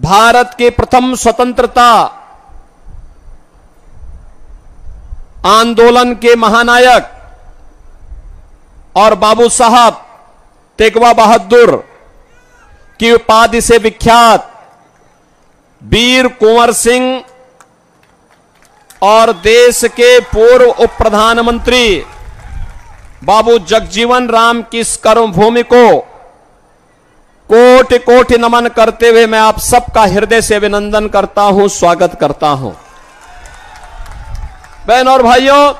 भारत के प्रथम स्वतंत्रता आंदोलन के महानायक और बाबू साहब तेगवा बहादुर की उपाधि से विख्यात वीर कुंवर सिंह और देश के पूर्व उप प्रधानमंत्री बाबू जगजीवन राम की इस कर्मभूमि को कोटि कोटि नमन करते हुए मैं आप सबका हृदय से अभिनंदन करता हूं, स्वागत करता हूं। बहन और भाइयों,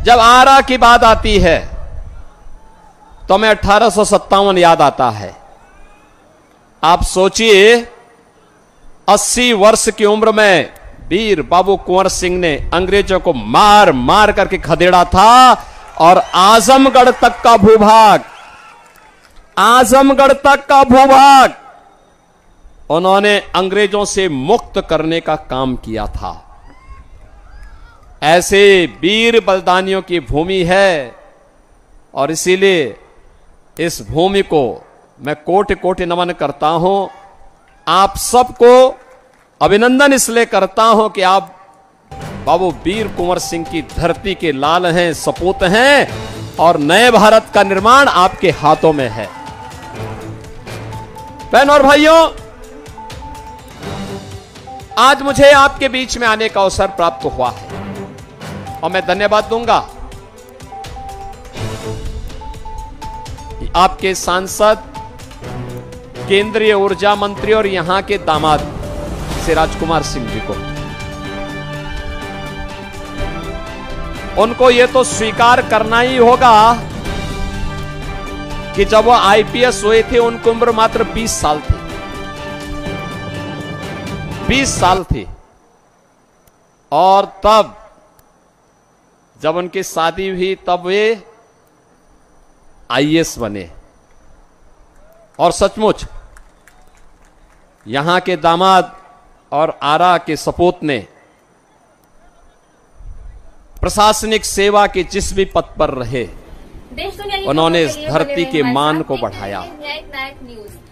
जब आरा की बात आती है तो हमें 1857 याद आता है। आप सोचिए, 80 वर्ष की उम्र में वीर बाबू कुंवर सिंह ने अंग्रेजों को मार मार करके खदेड़ा था और आजमगढ़ तक का भूभाग उन्होंने अंग्रेजों से मुक्त करने का काम किया था। ऐसे वीर बलिदानियों की भूमि है और इसीलिए इस भूमि को मैं कोटि कोटि नमन करता हूं। आप सबको अभिनंदन इसलिए करता हूं कि आप बाबू वीर कुंवर सिंह की धरती के लाल हैं, सपूत हैं और नए भारत का निर्माण आपके हाथों में है। बहन और भाइयों, आज मुझे आपके बीच में आने का अवसर प्राप्त हुआ है और मैं धन्यवाद दूंगा आपके सांसद, केंद्रीय ऊर्जा मंत्री और यहां के दामाद श्री राजकुमार सिंह जी को। उनको यह तो स्वीकार करना ही होगा कि जब वो आईपीएस हुए थे उनकी उम्र मात्र 20 साल थी। 20 साल थी और तब जब उनकी शादी हुई तब वे आईएएस बने। और सचमुच यहां के दामाद और आरा के सपूत ने प्रशासनिक सेवा के जिस भी पद पर रहे उन्होंने इस धरती के मान को बढ़ाया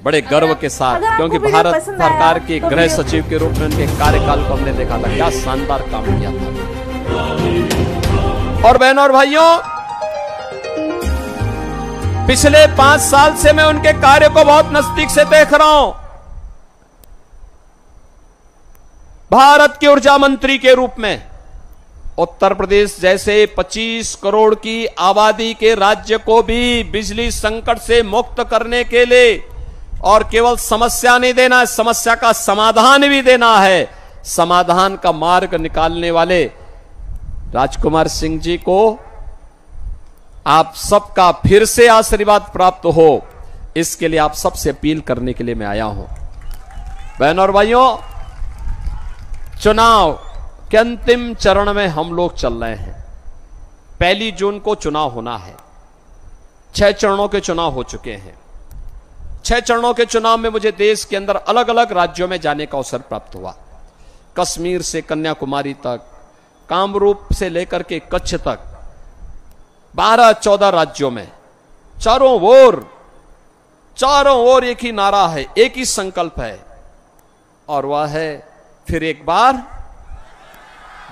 बड़े गर्व के साथ, क्योंकि भारत सरकार के गृह सचिव के रूप में उनके कार्यकाल को हमने देखा था, क्या शानदार काम किया था। और बहनों और भाइयों, पिछले 5 साल से मैं उनके कार्य को बहुत नजदीक से देख रहा हूं। भारत के ऊर्जा मंत्री के रूप में उत्तर प्रदेश जैसे 25 करोड़ की आबादी के राज्य को भी बिजली संकट से मुक्त करने के लिए और केवल समस्या नहीं देना है, समस्या का समाधान भी देना है। समाधान का मार्ग निकालने वाले राजकुमार सिंह जी को आप सबका फिर से आशीर्वाद प्राप्त हो, इसके लिए आप सबसे अपील करने के लिए मैं आया हूं। बहनों और भाइयों, चुनाव के अंतिम चरण में हम लोग चल रहे हैं। 1 जून को चुनाव होना है। 6 चरणों के चुनाव हो चुके हैं। 6 चरणों के चुनाव में मुझे देश के अंदर अलग अलग राज्यों में जाने का अवसर प्राप्त हुआ। कश्मीर से कन्याकुमारी तक, कामरूप से लेकर के कच्छ तक, 12-14 राज्यों में चारों ओर एक ही नारा है, एक ही संकल्प है और वह है फिर एक बार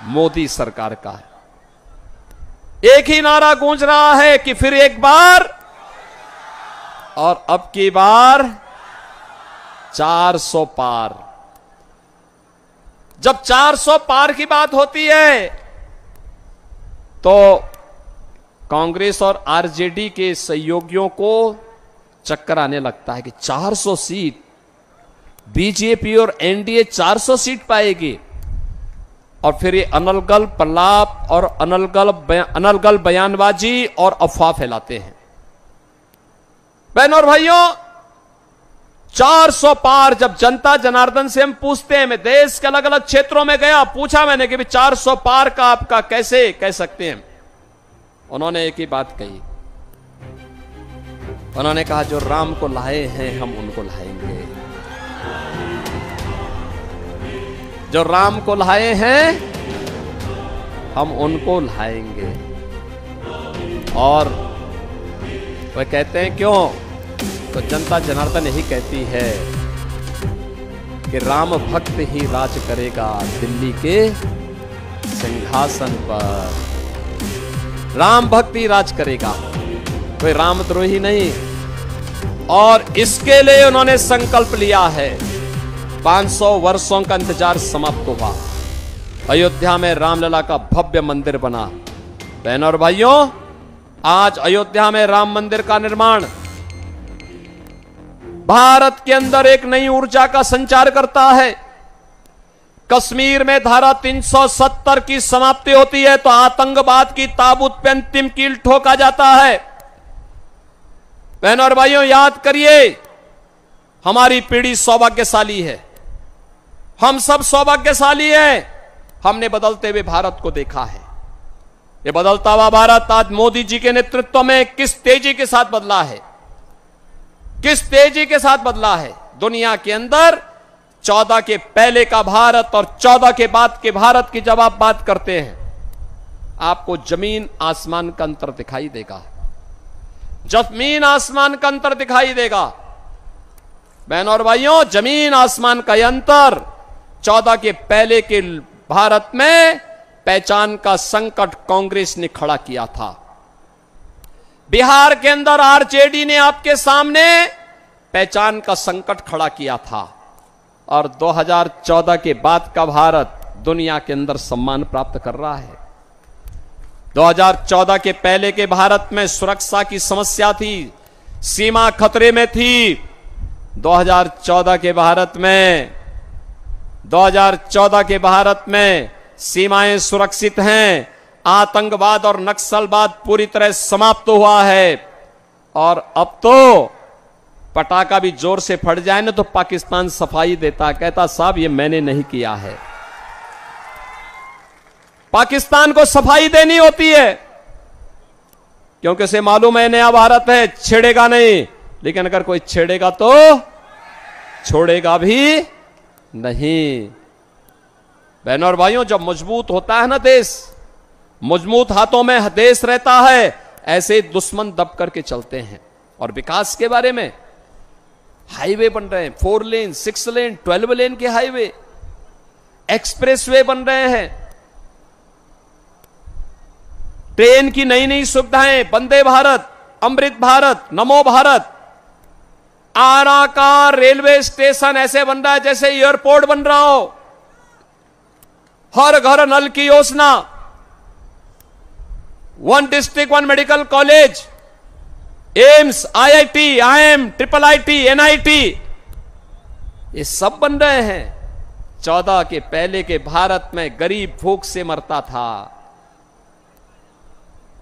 मोदी सरकार का है। एक ही नारा गूंज रहा है कि फिर एक बार, और अब की बार 400 पार। जब 400 पार की बात होती है तो कांग्रेस और आरजेडी के सहयोगियों को चक्कर आने लगता है कि 400 सीट बीजेपी और एनडीए 400 सीट पाएगी। और फिर ये अनलगल प्रलाप और अनलगल बयानबाजी और अफवाह फैलाते हैं। बहनों और भाइयों, 400 पार जब जनता जनार्दन से हम पूछते हैं, मैं देश के अलग अलग क्षेत्रों में गया, पूछा मैंने कि 400 पार का आपका कैसे कह सकते हैं। उन्होंने एक ही बात कही, उन्होंने कहा जो राम को लाए हैं हम उनको लाएंगे। जो राम को लाए हैं हम उनको लाएंगे। और वह कहते हैं क्यों, तो जनता जनार्दन यही कहती है कि राम भक्त ही राज करेगा दिल्ली के सिंहासन पर। राम भक्त ही राज करेगा, कोई रामद्रोही नहीं। और इसके लिए उन्होंने संकल्प लिया है। 500 वर्षों का इंतजार समाप्त हुआ। अयोध्या में रामलला का भव्य मंदिर बना। बहनों और भाइयों, आज अयोध्या में राम मंदिर का निर्माण भारत के अंदर एक नई ऊर्जा का संचार करता है। कश्मीर में धारा 370 की समाप्ति होती है तो आतंकवाद की ताबूत पे अंतिम कील ठोका जाता है। बहनों और भाइयों, याद करिए, हमारी पीढ़ी सौभाग्यशाली है, हम सब सौभाग्यशाली हैं। हमने बदलते हुए भारत को देखा है। ये बदलता हुआ भारत आज मोदी जी के नेतृत्व में किस तेजी के साथ बदला है, किस तेजी के साथ बदला है। दुनिया के अंदर 14 के पहले का भारत और 14 के बाद के भारत की जब आप बात करते हैं, आपको जमीन आसमान का अंतर दिखाई देगा। जमीन आसमान का अंतर दिखाई देगा। बहनों और भाइयों, जमीन आसमान का यह अंतर 14 के पहले के भारत में पहचान का संकट कांग्रेस ने खड़ा किया था। बिहार के अंदर आरजेडी ने आपके सामने पहचान का संकट खड़ा किया था। और 2014 के बाद का भारत दुनिया के अंदर सम्मान प्राप्त कर रहा है। 2014 के पहले के भारत में सुरक्षा की समस्या थी, सीमा खतरे में थी। 2014 के भारत में सीमाएं सुरक्षित हैं। आतंकवाद और नक्सलवाद पूरी तरह समाप्त हुआ है। और अब तो पटाखा भी जोर से फट जाए ना तो पाकिस्तान सफाई देता, कहता साहब ये मैंने नहीं किया है। पाकिस्तान को सफाई देनी होती है क्योंकि उसे मालूम है नया भारत है, छेड़ेगा नहीं। लेकिन अगर कोई छेड़ेगा तो छोड़ेगा भी नहीं। बहनों और भाइयों, जब मजबूत होता है ना देश, मजबूत हाथों में देश रहता है, ऐसे दुश्मन दब करके चलते हैं। और विकास के बारे में, हाईवे बन रहे हैं, 4 लेन, 6 लेन, 12 लेन के हाईवे, एक्सप्रेसवे बन रहे हैं, ट्रेन की नई नई सुविधाएं, वंदे भारत, अमृत भारत, नमो भारत। आरा का रेलवे स्टेशन ऐसे बन रहा है जैसे एयरपोर्ट बन रहा हो। हर घर नल की योजना, 1 district 1 medical college, AIIMS, IIT, IIM, IIIT, NIT, ये सब बन रहे हैं। 14 के पहले के भारत में गरीब भूख से मरता था।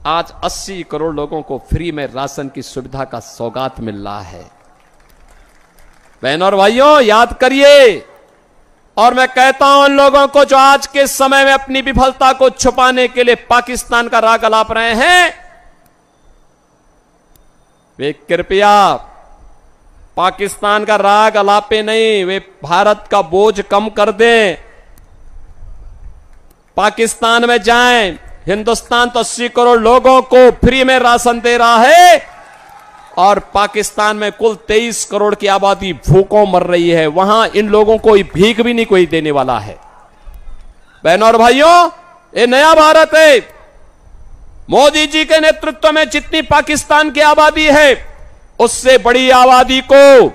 आज 80 करोड़ लोगों को फ्री में राशन की सुविधा का सौगात मिल रहा है। बहनों और भाइयों, याद करिए। और मैं कहता हूं उन लोगों को जो आज के समय में अपनी विफलता को छुपाने के लिए पाकिस्तान का राग अलाप रहे हैं, वे कृपया पाकिस्तान का राग अलापे नहीं, वे भारत का बोझ कम कर दें। पाकिस्तान में जाएं। हिंदुस्तान तो 80 करोड़ लोगों को फ्री में राशन दे रहा है और पाकिस्तान में कुल 23 करोड़ की आबादी भूखों मर रही है। वहां इन लोगों को भीख भी नहीं कोई देने वाला है। बहनों और भाइयों, ये नया भारत है। मोदी जी के नेतृत्व में जितनी पाकिस्तान की आबादी है, उससे बड़ी आबादी को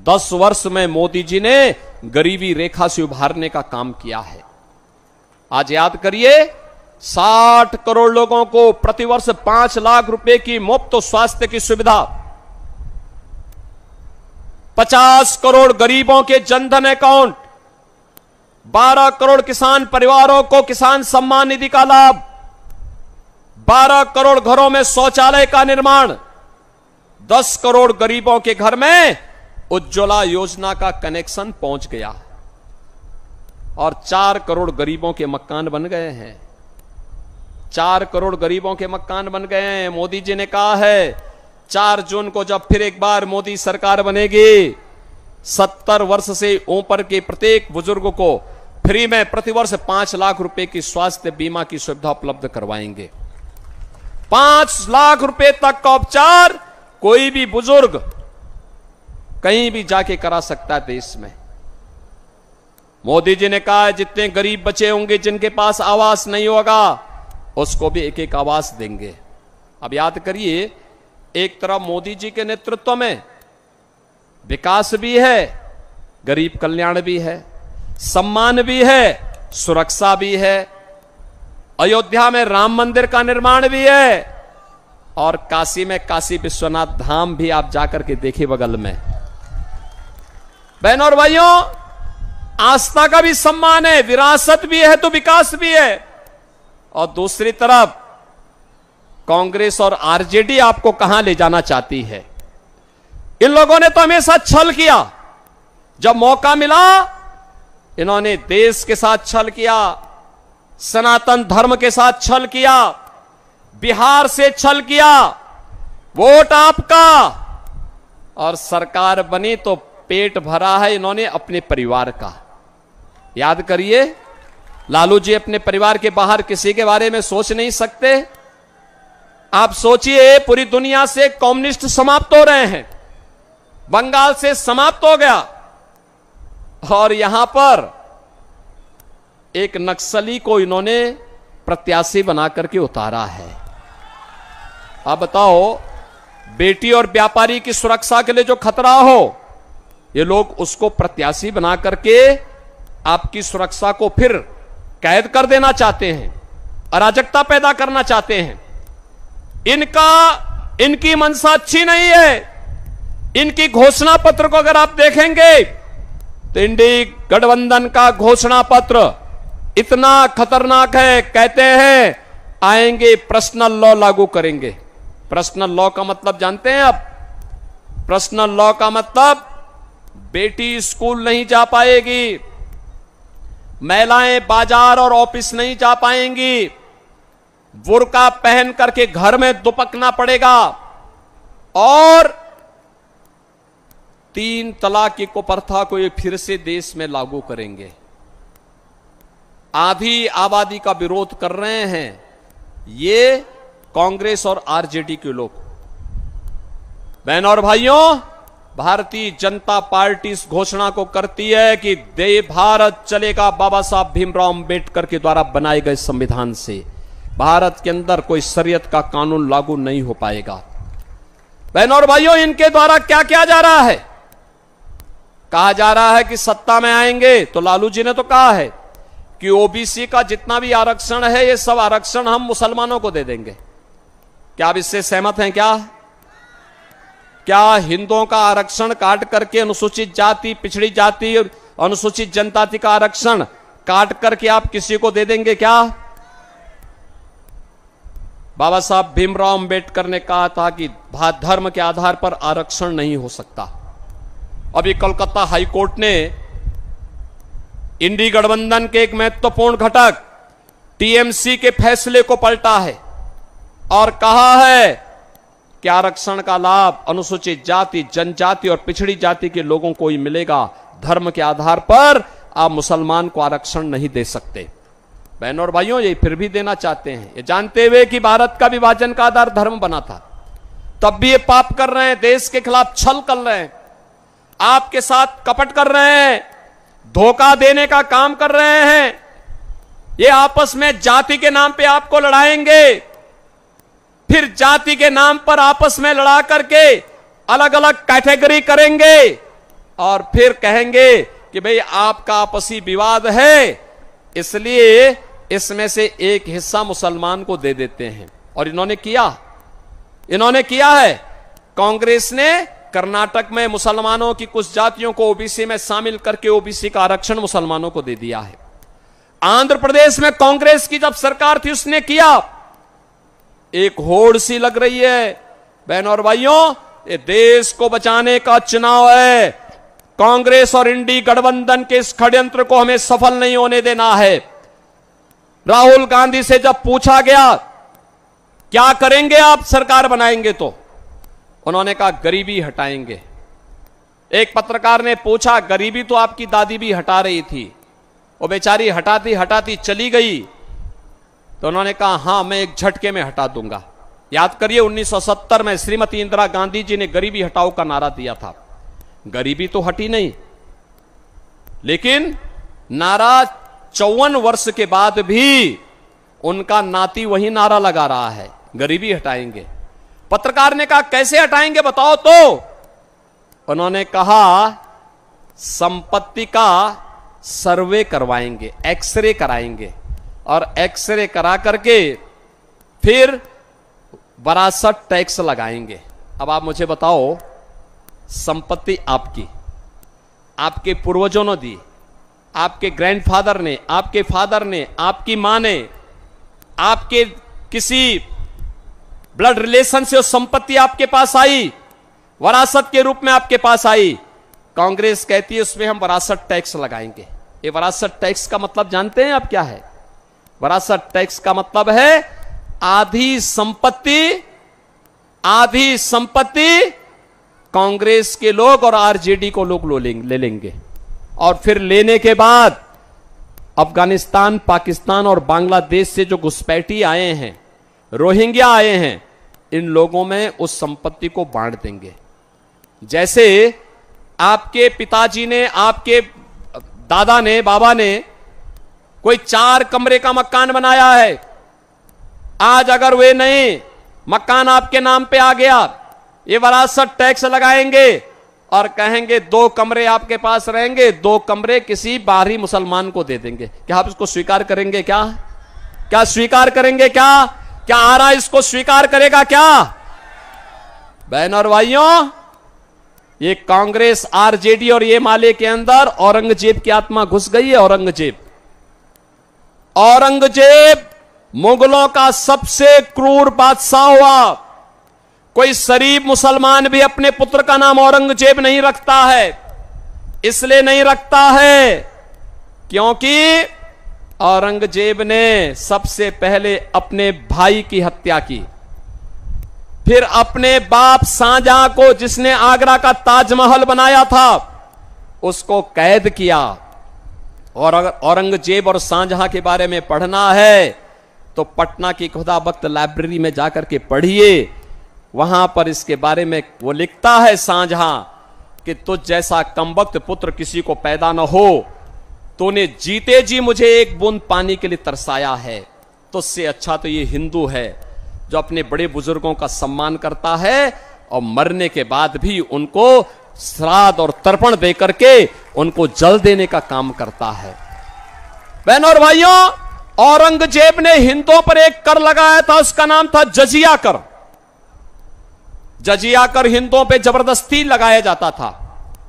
10 वर्ष में मोदी जी ने गरीबी रेखा से उभारने का काम किया है। आज याद करिए, 60 करोड़ लोगों को प्रतिवर्ष 5 लाख रुपए की मुफ्त स्वास्थ्य की सुविधा, 50 करोड़ गरीबों के जनधन अकाउंट, 12 करोड़ किसान परिवारों को किसान सम्मान निधि का लाभ, 12 करोड़ घरों में शौचालय का निर्माण, 10 करोड़ गरीबों के घर में उज्ज्वला योजना का कनेक्शन पहुंच गया और 4 करोड़ गरीबों के मकान बन गए हैं। 4 करोड़ गरीबों के मकान बन गए हैं। मोदी जी ने कहा है 4 जून को जब फिर एक बार मोदी सरकार बनेगी, 70 वर्ष से ऊपर के प्रत्येक बुजुर्ग को फ्री में प्रतिवर्ष 5 लाख रुपए की स्वास्थ्य बीमा की सुविधा उपलब्ध करवाएंगे। 5 लाख रुपए तक का उपचार कोई भी बुजुर्ग कहीं भी जाके करा सकता है देश में। मोदी जी ने कहा जितने गरीब बचे होंगे जिनके पास आवास नहीं होगा उसको भी एक एक आवास देंगे। अब याद करिए, एक तरफ मोदी जी के नेतृत्व में विकास भी है, गरीब कल्याण भी है, सम्मान भी है, सुरक्षा भी है, अयोध्या में राम मंदिर का निर्माण भी है, और काशी में काशी विश्वनाथ धाम भी आप जाकर के देखिए बगल में। बहनों और भाइयों, आस्था का भी सम्मान है, विरासत भी है तो विकास भी है। और दूसरी तरफ कांग्रेस और आरजेडी आपको कहां ले जाना चाहती है। इन लोगों ने तो हमेशा छल किया, जब मौका मिला इन्होंने देश के साथ छल किया, सनातन धर्म के साथ छल किया, बिहार से छल किया, वोट आपका, और सरकार बनी तो पेट भरा है इन्होंने अपने परिवार का। याद करिए, लालू जी अपने परिवार के बाहर किसी के बारे में सोच नहीं सकते। आप सोचिए, पूरी दुनिया से कम्युनिस्ट समाप्त हो रहे हैं, बंगाल से समाप्त हो गया, और यहां पर एक नक्सली को इन्होंने प्रत्याशी बना करके उतारा है। आप बताओ, बेटी और व्यापारी की सुरक्षा के लिए जो खतरा हो, ये लोग उसको प्रत्याशी बना करके आपकी सुरक्षा को फिर कैद कर देना चाहते हैं, अराजकता पैदा करना चाहते हैं। इनकी मंशा अच्छी नहीं है। इनकी घोषणा पत्र को अगर आप देखेंगे तो इंडी गठबंधन का घोषणा पत्र इतना खतरनाक है। कहते हैं आएंगे पर्सनल लॉ लागू करेंगे। पर्सनल लॉ का मतलब जानते हैं आप? पर्सनल लॉ का मतलब बेटी स्कूल नहीं जा पाएगी, महिलाएं बाजार और ऑफिस नहीं जा पाएंगी, बुर्का पहन करके घर में दुपकना पड़ेगा, और 3 तलाक की कुप्रथा को ये फिर से देश में लागू करेंगे। आधी आबादी का विरोध कर रहे हैं ये कांग्रेस और आरजेडी के लोग। बहनों और भाइयों, भारतीय जनता पार्टी इस घोषणा को करती है कि दे भारत चलेगा बाबा साहब भीमराव अंबेडकर के द्वारा बनाए गए संविधान से। भारत के अंदर कोई शरीयत का कानून लागू नहीं हो पाएगा। बहनों और भाइयों, इनके द्वारा क्या किया जा रहा है? कहा जा रहा है कि सत्ता में आएंगे तो लालू जी ने तो कहा है कि ओबीसी का जितना भी आरक्षण है ये सब आरक्षण हम मुसलमानों को दे देंगे। क्या आप इससे सहमत हैं? क्या हिंदुओं का आरक्षण काट करके अनुसूचित जाति, पिछड़ी जाति और अनुसूचित जनजाति का आरक्षण काट करके आप किसी को दे देंगे क्या? बाबा साहब भीमराव अंबेडकर ने कहा था कि धर्म के आधार पर आरक्षण नहीं हो सकता। अभी कोलकाता हाईकोर्ट ने इंडी गठबंधन के एक महत्वपूर्ण घटक टीएमसी के फैसले को पलटा है और कहा है कि आरक्षण का लाभ अनुसूचित जाति, जनजाति और पिछड़ी जाति के लोगों को ही मिलेगा। धर्म के आधार पर आप मुसलमान को आरक्षण नहीं दे सकते। बहनों और भाइयों, ये फिर भी देना चाहते हैं, ये जानते हुए कि भारत का विभाजन का आधार धर्म बना था। तब भी ये पाप कर रहे हैं, देश के खिलाफ छल कर रहे हैं, आपके साथ कपट कर रहे हैं, धोखा देने का काम कर रहे हैं। ये आपस में जाति के नाम पे आपको लड़ाएंगे, फिर जाति के नाम पर आपस में लड़ा करके अलग अलग कैटेगरी करेंगे और फिर कहेंगे कि भाई आपका आपसी विवाद है, इसलिए इसमें से एक हिस्सा मुसलमान को दे देते हैं। और इन्होंने किया है। कांग्रेस ने कर्नाटक में मुसलमानों की कुछ जातियों को ओबीसी में शामिल करके ओबीसी का आरक्षण मुसलमानों को दे दिया है। आंध्र प्रदेश में कांग्रेस की जब सरकार थी उसने किया। एक होड़ सी लग रही है। बहनों और भाइयों, ये देश को बचाने का चुनाव है। कांग्रेस और इंडी गठबंधन के इस षड्यंत्र को हमें सफल नहीं होने देना है। राहुल गांधी से जब पूछा गया क्या करेंगे आप सरकार बनाएंगे, तो उन्होंने कहा गरीबी हटाएंगे। एक पत्रकार ने पूछा गरीबी तो आपकी दादी भी हटा रही थी, वो बेचारी हटाती हटाती चली गई, तो उन्होंने कहा हां मैं एक झटके में हटा दूंगा। याद करिए 1970 में श्रीमती इंदिरा गांधी जी ने गरीबी हटाओ का नारा दिया था। गरीबी तो हटी नहीं, लेकिन नारा 54 वर्ष के बाद भी उनका नाती वही नारा लगा रहा है, गरीबी हटाएंगे। पत्रकार ने कहा कैसे हटाएंगे बताओ तो। उन्होंने कहा संपत्ति का सर्वे करवाएंगे, एक्सरे कराएंगे और एक्सरे करा करके फिर विरासत टैक्स लगाएंगे। अब आप मुझे बताओ, संपत्ति आपकी, आपके पूर्वजों ने दी, आपके ग्रैंडफादर ने, आपके फादर ने, आपकी मां ने, आपके किसी ब्लड रिलेशन से वो संपत्ति आपके पास आई, विरासत के रूप में आपके पास आई। कांग्रेस कहती है उसमें हम विरासत टैक्स लगाएंगे। ये विरासत टैक्स का मतलब जानते हैं आप क्या है? विरासत टैक्स का मतलब है आधी संपत्ति कांग्रेस के लोग और आरजेडी को लोग ले लेंगे और फिर लेने के बाद अफगानिस्तान, पाकिस्तान और बांग्लादेश से जो घुसपैठी आए हैं, रोहिंग्या आए हैं, इन लोगों में उस संपत्ति को बांट देंगे। जैसे आपके पिताजी ने, आपके दादा ने, बाबा ने कोई 4 कमरे का मकान बनाया है, आज अगर वे नहीं मकान आपके नाम पे आ गया, ये विरासत टैक्स लगाएंगे और कहेंगे 2 कमरे आपके पास रहेंगे, 2 कमरे किसी बाहरी मुसलमान को दे देंगे। क्या आप इसको स्वीकार करेंगे? क्या स्वीकार करेंगे? क्या आरा इसको स्वीकार करेगा? क्या बहन और भाइयों, ये कांग्रेस, आरजेडी और ये माले के अंदर औरंगजेब की आत्मा घुस गई है। औरंगजेब मुगलों का सबसे क्रूर बादशाह हुआ। कोई शरीफ मुसलमान भी अपने पुत्र का नाम औरंगजेब नहीं रखता है। इसलिए नहीं रखता है क्योंकि औरंगजेब ने सबसे पहले अपने भाई की हत्या की, फिर अपने बाप शाहजहां को, जिसने आगरा का ताजमहल बनाया था, उसको कैद किया। और अगर औरंगजेब और शाहजहां के बारे में पढ़ना है तो पटना की खुदाबख्त लाइब्रेरी में जाकर के पढ़िए। वहां पर इसके बारे में वो लिखता है शाहजहां कि तुझ जैसा कमबख्त पुत्र किसी को पैदा न हो, तूने जीते जी मुझे एक बूंद पानी के लिए तरसाया है। तुझसे अच्छा तो ये हिंदू है जो अपने बड़े बुजुर्गों का सम्मान करता है और मरने के बाद भी उनको श्राद्ध और तर्पण देकर के उनको जल देने का काम करता है। बहनों और भाइयों, औरंगजेब ने हिंदुओं पर एक कर लगाया था, उसका नाम था जजिया कर। जजिया कर हिंदुओं पे जबरदस्ती लगाया जाता था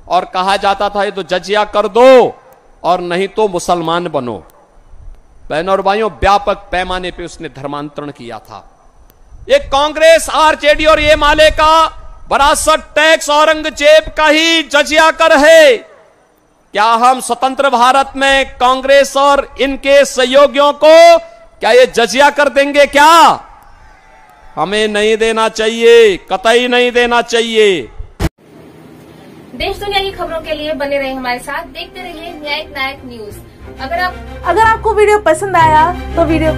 और कहा जाता था ये तो जजिया कर दो और नहीं तो मुसलमान बनो। बहनों और भाइयों, व्यापक पैमाने पे उसने धर्मांतरण किया था। ये कांग्रेस, आरजेडी और ये माले का विरासत टैक्स औरंगजेब का ही जजिया कर है। क्या हम स्वतंत्र भारत में कांग्रेस और इनके सहयोगियों को क्या ये जजिया कर देंगे? क्या हमें नहीं देना चाहिए, कतई नहीं देना चाहिए। देश दुनिया की खबरों के लिए बने रहे हमारे साथ, देखते रहिए न्यायिक नायक न्यूज। अगर आपको वीडियो पसंद आया तो वीडियो